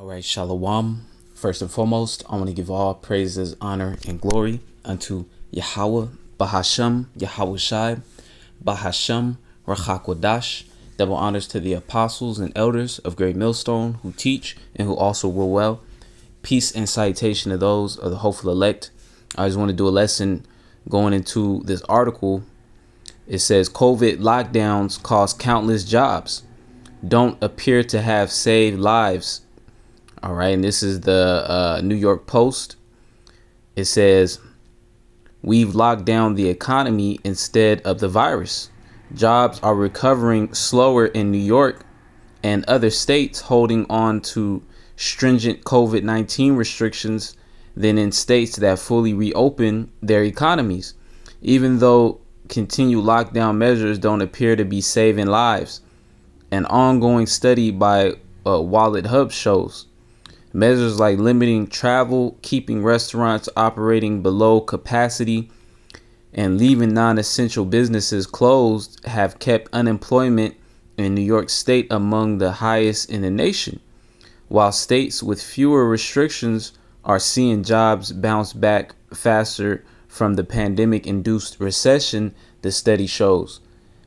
All right, Shalom. First and foremost, I want to give all praises, honor, and glory unto Yahweh, Bahashem, Yahweh Shai, Bahashem, Rachakwadash. Double honors to the apostles and elders of Great Millstone who teach and who also will well. Peace and salutation to those of the hopeful elect. I just want to do a lesson going into this article. It says COVID lockdowns cost countless jobs, don't appear to have saved lives. All right, and this is the New York Post. It says, we've locked down the economy instead of the virus. Jobs are recovering slower in New York and other states holding on to stringent COVID-19 restrictions than in states that fully reopen their economies, even though continued lockdown measures don't appear to be saving lives. An ongoing study by Wallet Hub shows measures like limiting travel, keeping restaurants operating below capacity, and leaving non-essential businesses closed have kept unemployment in New York State among the highest in the nation, while states with fewer restrictions are seeing jobs bounce back faster from the pandemic-induced recession, the study shows.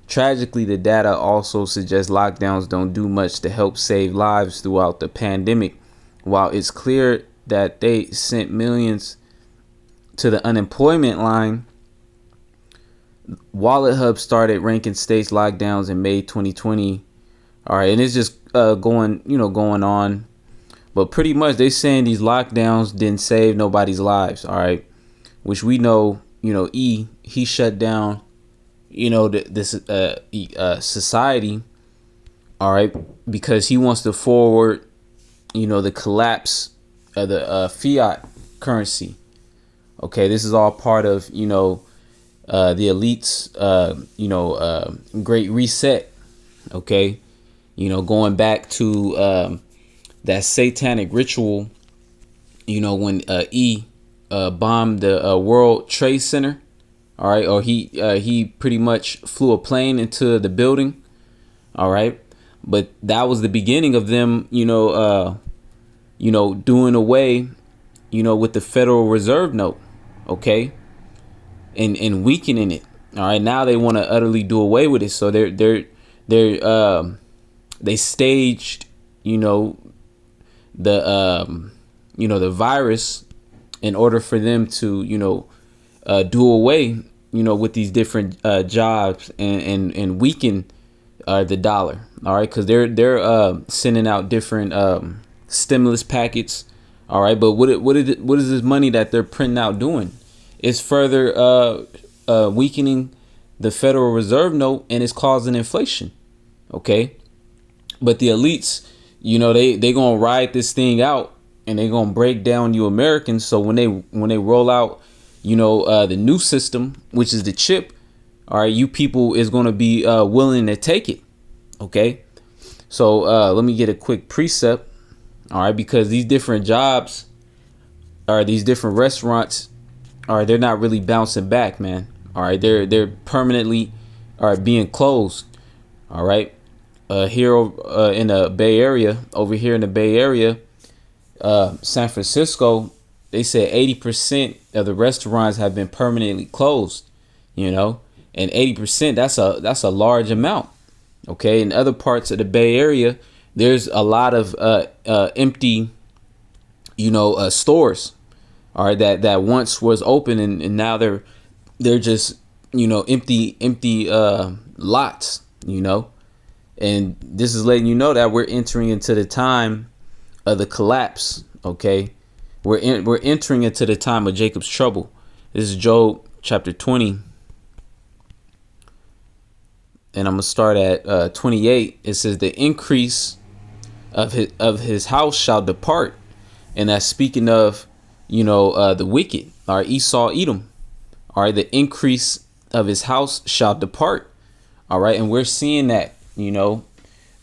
Tragically, the data also suggests lockdowns don't do much to help save lives throughout the pandemic. While it's clear that they sent millions to the unemployment line, Wallet Hub started ranking states' lockdowns in May 2020. All right, and it's just going on. But pretty much they saying these lockdowns didn't save nobody's lives. All right, which we know, he shut down, this society. All right, because he wants to forward the collapse of the fiat currency. Okay, this is all part of, the elites, great reset. Okay, going back to that satanic ritual, when bombed the World Trade Center. All right, or he pretty much flew a plane into the building. All right, but that was the beginning of them, doing away, with the Federal Reserve note, okay, and weakening it. All right, now they want to utterly do away with it. So they staged, the virus in order for them to, do away, with these different jobs and weaken the dollar. All right, because they're sending out different stimulus packets. All right, but what is this money that they're printing out doing? It's further weakening the Federal Reserve note, and it's causing inflation. Okay, but the elites, they gonna ride this thing out, and they gonna break down you Americans. So when they roll out, the new system, which is the chip, all right, you people is gonna be willing to take it. Okay, so let me get a quick precept. All right, because these different jobs or these different restaurants, all right, they're not really bouncing back, man. All right, they're permanently being closed. All right, here in the Bay Area, over here in the Bay Area, San Francisco, they said 80% of the restaurants have been permanently closed. And 80%, that's a large amount. Okay, in other parts of the Bay Area, there's a lot of empty, stores, all right, that once was open and now they're just, empty lots, and this is letting you know that we're entering into the time of the collapse. Okay, we're entering into the time of Jacob's trouble. This is Job chapter 20. And I'm gonna start at 28. It says the increase of his house shall depart, and that's speaking of the wicked, all right, Esau, Edom. All right, the increase of his house shall depart. All right, and we're seeing that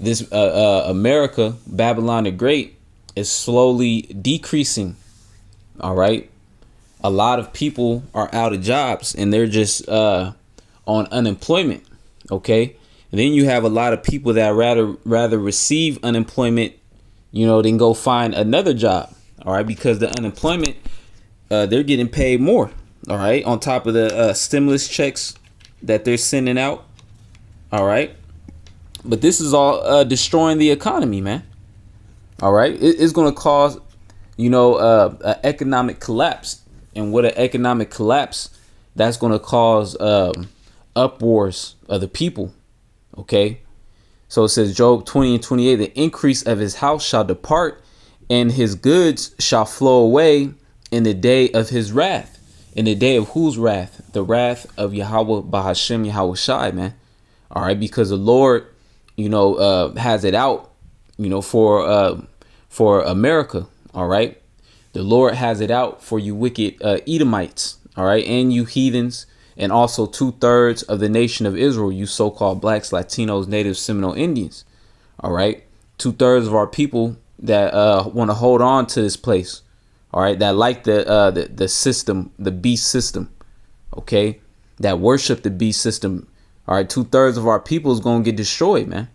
this America, Babylon the Great, is slowly decreasing. All right, a lot of people are out of jobs and they're just on unemployment. Okay, and then you have a lot of people that rather receive unemployment then go find another job. All right, because the unemployment, they're getting paid more. All right, on top of the stimulus checks that they're sending out. All right, but this is all destroying the economy, man. All right, it's going to cause, an economic collapse, and what an economic collapse, that's going to cause uproars of the people. Okay, so it says Job 20:28, the increase of his house shall depart, and his goods shall flow away in the day of his wrath. In the day of whose wrath? The wrath of Yahweh Bahashem Yahweh Shai, man. All right, because the Lord, has it out, for America. All right, the Lord has it out for you wicked Edomites. All right, and you heathens, and also 2/3 of the nation of Israel, you so-called blacks, Latinos, natives, Seminole Indians. All right, 2/3 of our people that want to hold on to this place. All right, that like the system, the beast system. Okay, that worship the beast system. All right, 2/3 of our people is going to get destroyed, man.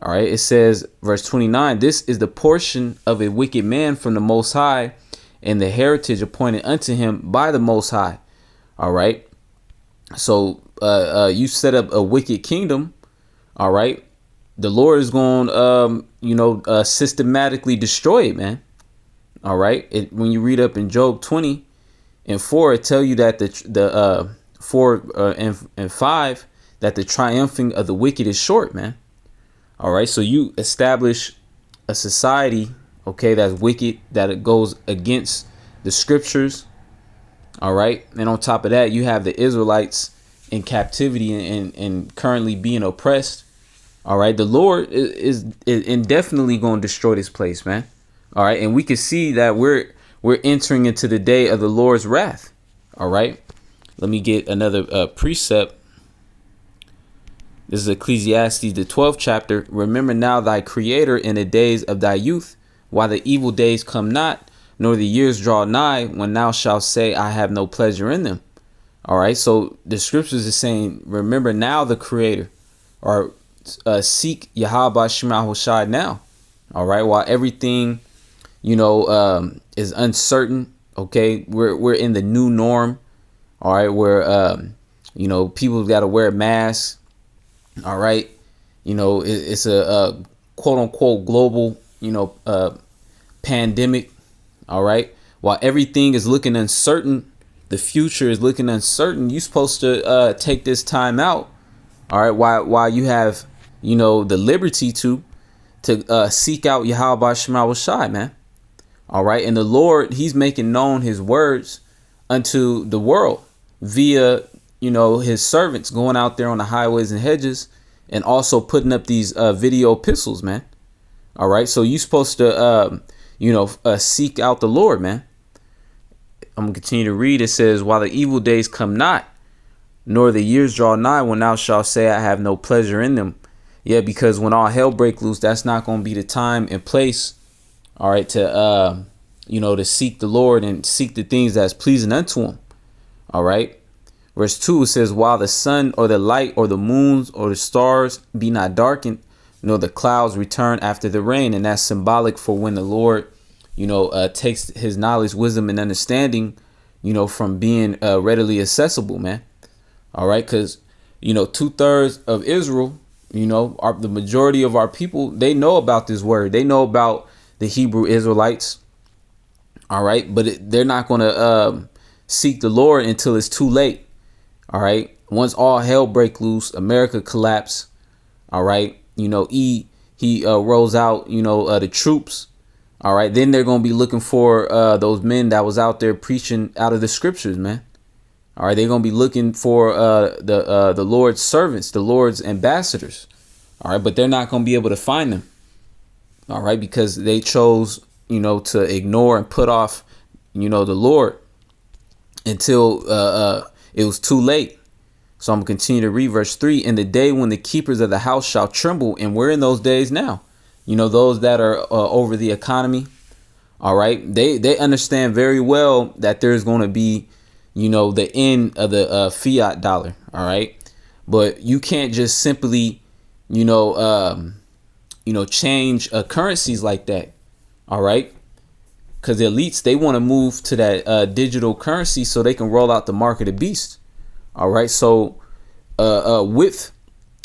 All right, it says, verse 29, this is the portion of a wicked man from the Most High, and the heritage appointed unto him by the Most High. All right, so you set up a wicked kingdom. All right, the Lord is going systematically destroy it, man. All right, when you read up in Job 20:4, it tell you that the 4 and 5, that the triumphing of the wicked is short, man. All right, so you establish a society, okay, that's wicked, that it goes against the scriptures. All right, and on top of that, you have the Israelites in captivity and currently being oppressed. All right, the Lord is indefinitely going to destroy this place, man. All right, and we can see that we're entering into the day of the Lord's wrath. All right, let me get another precept. This is Ecclesiastes, the 12th chapter. Remember now thy creator in the days of thy youth, while the evil days come not, nor the years draw nigh, when thou shalt say, I have no pleasure in them. All right, so the scriptures is saying, remember now the creator, or seek Yahweh Shema Hoshai now. All right, while everything, is uncertain. Okay, we're in the new norm. All right, where people got to wear masks. All right, it's a quote unquote global pandemic. All right, while everything is looking uncertain, the future is looking uncertain. You're supposed to take this time out. All right, while you have the liberty to seek out Yahweh Shema Shai, man. All right, and the Lord, he's making known his words unto the world via his servants going out there on the highways and hedges, and also putting up these video epistles, man. All right, so you're supposed to seek out the Lord, man. I'm gonna continue to read. It says, while the evil days come not, nor the years draw nigh, when thou shalt say, I have no pleasure in them. Yeah, because when all hell break loose, that's not going to be the time and place, all right, to to seek the Lord and seek the things that's pleasing unto him. All right, verse 2, it says, while the sun or the light or the moons or the stars be not darkened, nor the clouds return after the rain. And that's symbolic for when the Lord takes his knowledge, wisdom, and understanding from being readily accessible, man. All right, because 2/3 of Israel, the majority of our people, they know about this word. They know about the Hebrew Israelites. All right, but they're not going to seek the Lord until it's too late. All right, once all hell break loose, America collapse. All right, he rolls out the troops. All right, then they're going to be looking for those men that was out there preaching out of the scriptures, man. All right, they're going to be looking for the Lord's servants, the Lord's ambassadors. All right, but they're not going to be able to find them. All right, because they chose, to ignore and put off, the Lord until it was too late. So I'm going to continue to read verse 3. In the day when the keepers of the house shall tremble, and we're in those days now. Those that are over the economy. All right, they understand very well that there's going to be the end of the fiat dollar. All right, but you can't just simply change currencies like that. All right. Because the elites, they want to move to that digital currency so they can roll out the mark of the beast. All right. So with,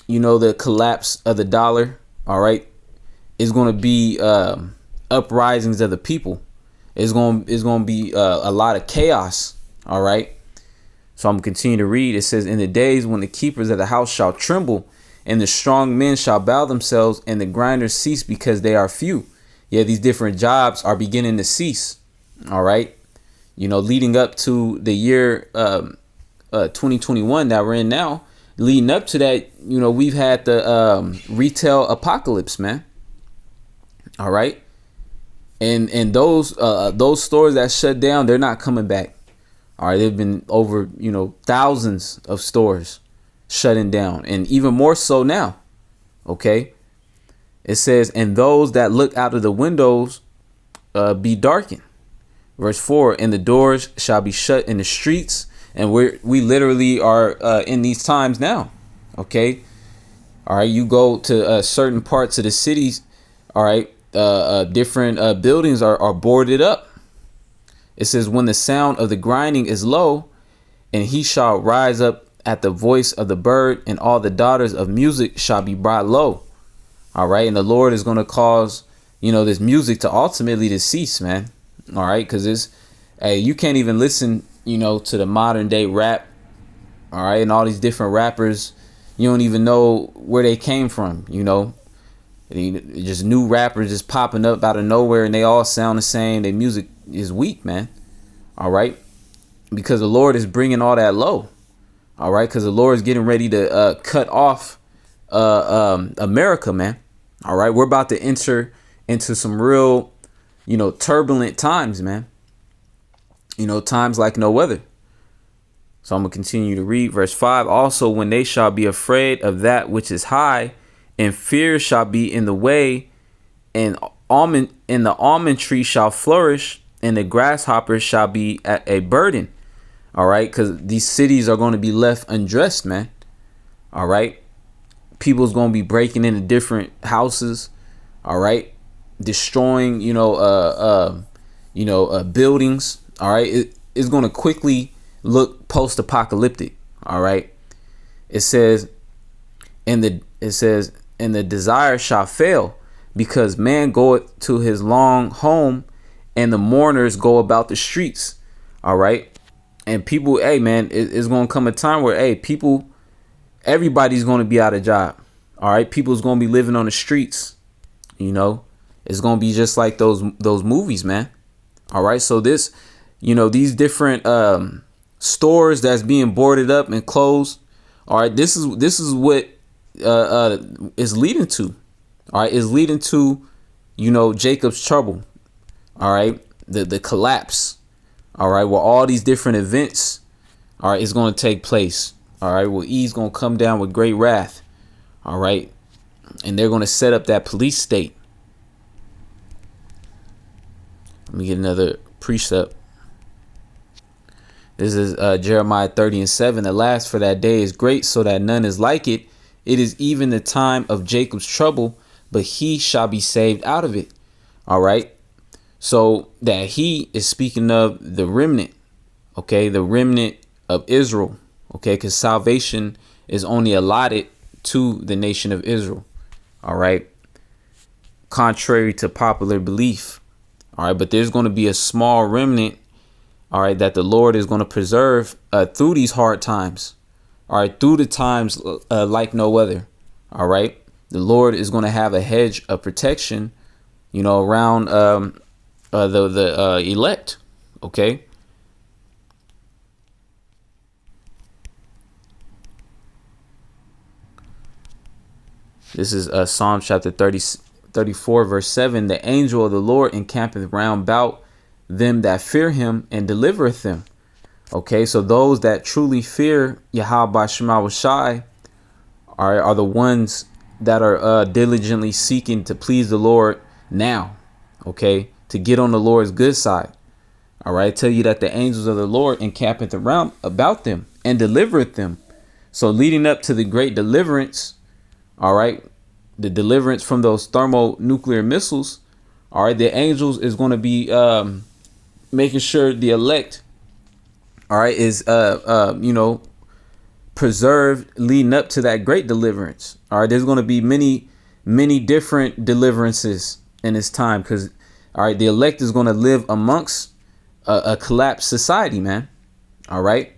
the collapse of the dollar, all right, is going to be uprisings of the people. It's going to be a lot of chaos. All right. So I'm going to continue to read. It says, in the days when the keepers of the house shall tremble, and the strong men shall bow themselves, and the grinders cease because they are few. Yeah, these different jobs are beginning to cease. All right. Leading up to the year 2021 that we're in now, leading up to that, we've had the retail apocalypse, man. All right. And those stores that shut down, they're not coming back. All right. They've been over, thousands of stores shutting down, and even more so now. OK. It says, and those that look out of the windows be darkened. Verse 4, and the doors shall be shut in the streets. And we literally are in these times now. OK. All right. You go to certain parts of the cities. All right. Different buildings are boarded up. It says, when the sound of the grinding is low, and he shall rise up at the voice of the bird, and all the daughters of music shall be brought low. All right. And the Lord is going to cause, this music to ultimately to cease, man. All right. Because you can't even listen, to the modern day rap. All right. And all these different rappers, you don't even know where they came from, just new rappers just popping up out of nowhere, and they all sound the same. Their music is weak, man. All right. Because the Lord is bringing all that low. All right. Because the Lord is getting ready to cut off America, man. All right. We're about to enter into some real, turbulent times, man. Times like no other. So I'm going to continue to read verse 5. Also, when they shall be afraid of that which is high, and fear shall be in the way, and the almond tree shall flourish, and the grasshopper shall be a burden. All right. Because these cities are going to be left undressed, man. All right. People's going to be breaking into different houses. All right. Destroying, buildings. All right. It's going to quickly look post-apocalyptic. All right. It says, and the desire shall fail, because man goeth to his long home, and the mourners go about the streets. All right. And people, hey, man, it's going to come a time where, hey, everybody's going to be out of job. All right. People's going to be living on the streets. It's going to be just like those movies, man. All right. So these different stores that's being boarded up and closed. All right. This is what is leading to. All right. Is leading to, Jacob's trouble. All right. The collapse. All right. Where all these different events, all right, is going to take place. All right. Well, E's going to come down with great wrath. All right. And they're going to set up that police state. Let me get another precept. This is Jeremiah 30:7. The last for that day is great, so that none is like it. It is even the time of Jacob's trouble, but he shall be saved out of it. All right. So that he is speaking of the remnant. OK, the remnant of Israel. OK, because salvation is only allotted to the nation of Israel. All right. Contrary to popular belief. All right. But there's going to be a small remnant. All right. That the Lord is going to preserve through these hard times. All right. Through the times like no other. All right. The Lord is going to have a hedge of protection, around the elect. OK. This is Psalm chapter 34, verse 7. The angel of the Lord encampeth round about them that fear him, and delivereth them. Okay, so those that truly fear Yahweh Shema Shai are the ones that are diligently seeking to please the Lord now. Okay, to get on the Lord's good side. All right, I tell you that the angels of the Lord encampeth around about them and delivereth them. So leading up to the great deliverance. All right. the deliverance from those thermonuclear missiles, all right, the angels is going to be making sure the elect, all right, is preserved leading up to that great deliverance. All right, there's going to be many different deliverances in this time, because all right, the elect is going to live amongst a collapsed society, man. All right,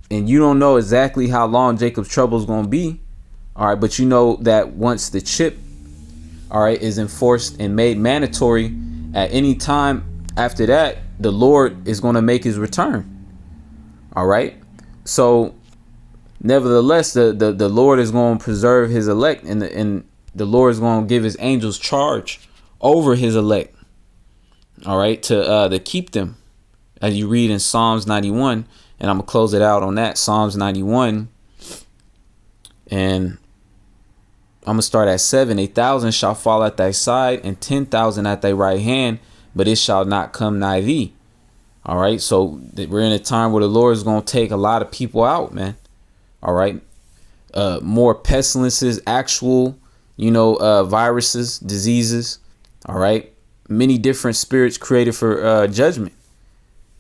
and you don't know exactly how long Jacob's trouble is going to be. All right, but you know that once the chip, all right, is enforced and made mandatory, at any time after that, the Lord is going to make his return. All right, so nevertheless, the Lord is going to preserve his elect, and the Lord is going to give his angels charge over his elect. All right, to keep them, as you read in Psalms 91, and I'm gonna close it out on that. Psalms 91, and I'm gonna start at 7. 1,000 shall fall at thy side, and 10,000 at thy right hand, but it shall not come nigh thee. All right, so we're in a time where the Lord is gonna take a lot of people out, man. All right, more pestilences, actual, viruses, diseases. All right, many different spirits created for judgment.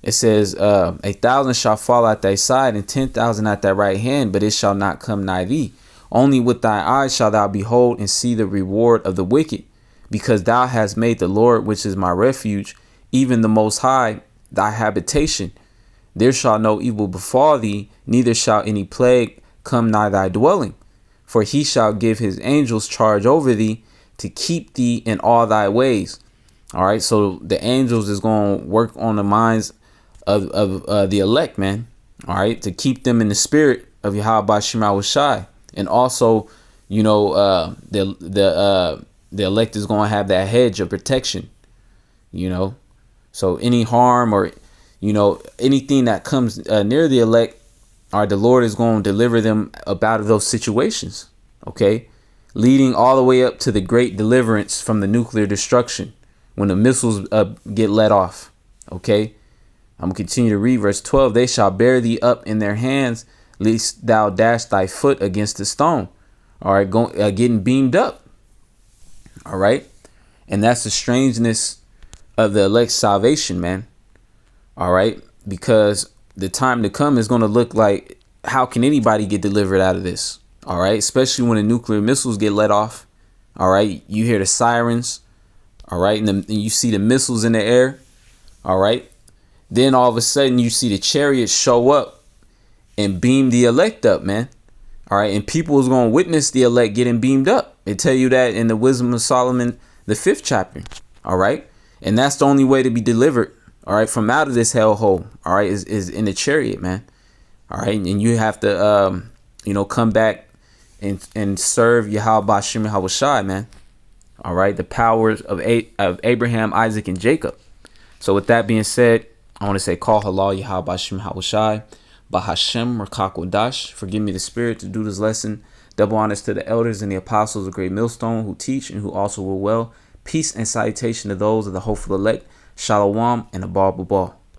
It says, 1,000 shall fall at thy side, and 10,000 at thy right hand, but it shall not come nigh thee. Only with thy eyes shalt thou behold and see the reward of the wicked, because thou hast made the Lord, which is my refuge, even the Most High, thy habitation. There shall no evil befall thee, neither shall any plague come nigh thy dwelling. For he shall give his angels charge over thee, to keep thee in all thy ways. All right, so the angels is going to work on the minds of the elect, man. All right, to keep them in the spirit of Yahweh Shema Shai. And also, the elect is going to have that hedge of protection, so any harm or anything that comes near the elect, all right, the Lord is going to deliver them out of those situations. Okay, leading all the way up to the great deliverance from the nuclear destruction when the missiles get let off. Okay, I'm gonna continue to read verse 12. They shall bear thee up in their hands, lest thou dash thy foot against a stone. All right, getting beamed up. All right, and that's the strangeness of the elect's salvation, man. All right, because the time to come is going to look like, how can anybody get delivered out of this? All right, especially when the nuclear missiles get let off. All right, you hear the sirens. All right, and you see the missiles in the air. All right, then all of a sudden you see the chariots show up and beam the elect up, man. All right, and people is going to witness the elect getting beamed up. They tell you that in the Wisdom of Solomon, the 5th chapter. All right, and that's the only way to be delivered, all right, from out of this hellhole. All right, is in the chariot, man. All right, and you have to come back and serve Yahweh Shem Shai, man. All right, the powers of Abraham, Isaac, and Jacob. So with that being said, I want to say, call halal Yahweh Shem Shai, Bahashem Rakakodash. Forgive me the spirit to do this lesson. Double honors to the elders and the apostles of Great Millstone who teach and who also will well. Peace and salutation to those of the hopeful elect. Shalom and a ball.